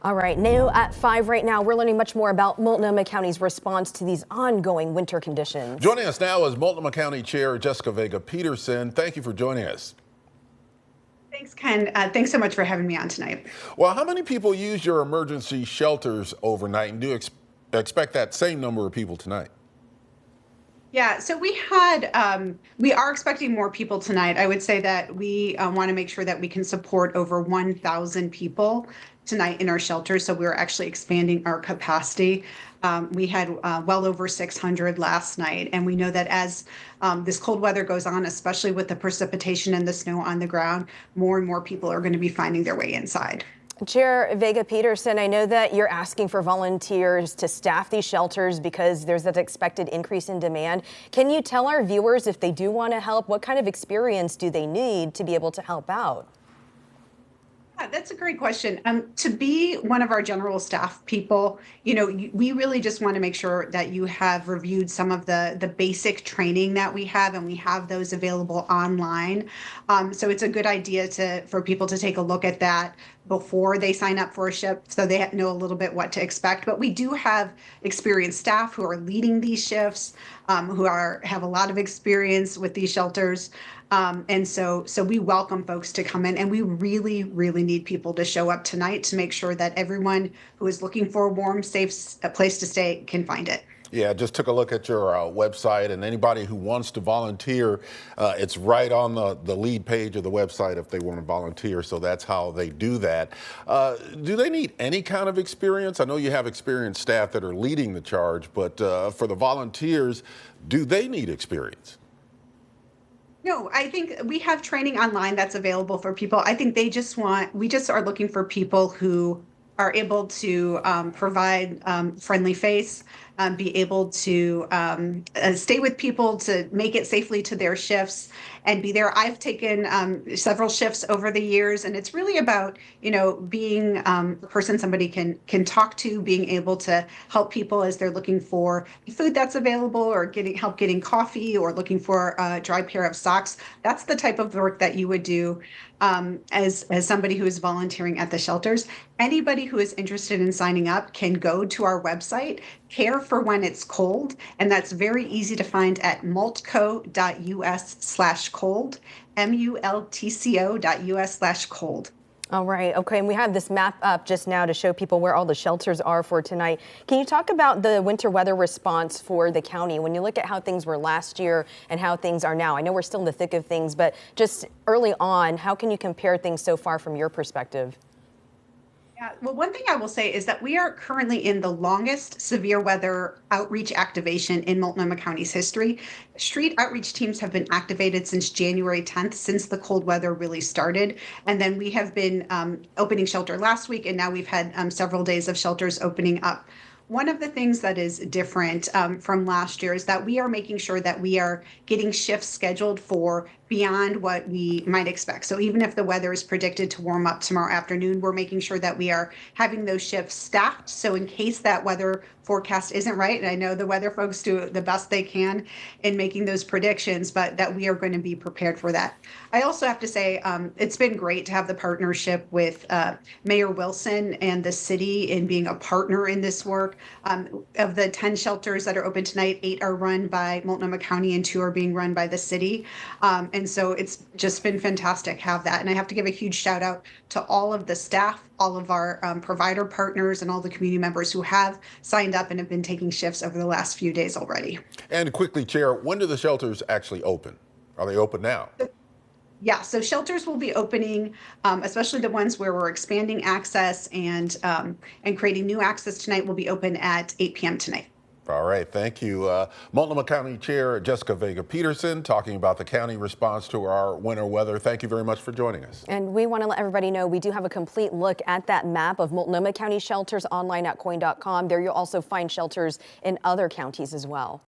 All right, new at 5 right now, we're learning much more about Multnomah County's response to these ongoing winter conditions. Joining us now is Multnomah County Chair Jessica Vega Peterson. Thank you for joining us. Thanks, Ken. Thanks so much for having me on tonight. Well, how many people use your emergency shelters overnight, and do you expect that same number of people tonight? Yeah, so we are expecting more people tonight. I would say that we want to make sure that we can support over 1,000 people tonight in our shelters. So we're actually expanding our capacity. We had well over 600 last night, and we know that as this cold weather goes on, especially with the precipitation and the snow on the ground, more and more people are going to be finding their way inside. Chair Vega Peterson, I know that you're asking for volunteers to staff these shelters because there's that expected increase in demand. Can you tell our viewers, if they do want to help, what kind of experience do they need to be able to help out? Yeah, that's a great question. To be one of our general staff people, we really just want to make sure that you have reviewed some of the basic training that we have, and we have those available online. So it's a good idea for people to take a look at that before they sign up for a shift, so they know a little bit what to expect. But we do have experienced staff who are leading these shifts, who have a lot of experience with these shelters. And so we welcome folks to come in, and we really, really need people to show up tonight to make sure that everyone who is looking for a warm, safe place to stay can find it. Yeah, just took a look at your website, and anybody who wants to volunteer, it's right on the lead page of the website if they want to volunteer, so that's how they do that. Do they need any kind of experience? I know you have experienced staff that are leading the charge, but for the volunteers, do they need experience? No, I think we have training online that's available for people. I think we just are looking for people who are able to provide friendly face, be able to stay with people, to make it safely to their shifts and be there. I've taken several shifts over the years, and it's really about, being a person somebody can talk to, being able to help people as they're looking for food that's available, or help getting coffee, or looking for a dry pair of socks. That's the type of work that you would do as somebody who is volunteering at the shelters. Anybody who is interested in signing up can go to our website, Care for When It's Cold, and that's very easy to find at multco.us/cold, multco.us/cold. All right. Okay. And we have this map up just now to show people where all the shelters are for tonight. Can you talk about the winter weather response for the county? When you look at how things were last year and how things are now, I know we're still in the thick of things, but just early on, how can you compare things so far from your perspective? Yeah, well, one thing I will say is that we are currently in the longest severe weather outreach activation in Multnomah County's history. Street outreach teams have been activated since January 10th, since the cold weather really started. And then we have been opening shelter last week, and now we've had several days of shelters opening up. One of the things that is different from last year is that we are making sure that we are getting shifts scheduled for beyond what we might expect. So even if the weather is predicted to warm up tomorrow afternoon, we're making sure that we are having those shifts staffed. So in case that weather forecast isn't right, and I know the weather folks do the best they can in making those predictions, but that we are going to be prepared for that. I also have to say it's been great to have the partnership with Mayor Wilson and the city in being a partner in this work. Of the 10 shelters that are open tonight, 8 are run by Multnomah County and 2 are being run by the city. And so it's just been fantastic to have that. And I have to give a huge shout out to all of the staff, all of our provider partners, and all the community members who have signed up and have been taking shifts over the last few days already. And quickly, Chair, when do the shelters actually open? Are they open now? Yeah, so shelters will be opening, especially the ones where we're expanding access and creating new access tonight, will be open at 8 p.m. tonight. All right, thank you. Multnomah County Chair Jessica Vega Peterson talking about the county response to our winter weather. Thank you very much for joining us. And we want to let everybody know we do have a complete look at that map of Multnomah County shelters online at coin.com. There you'll also find shelters in other counties as well.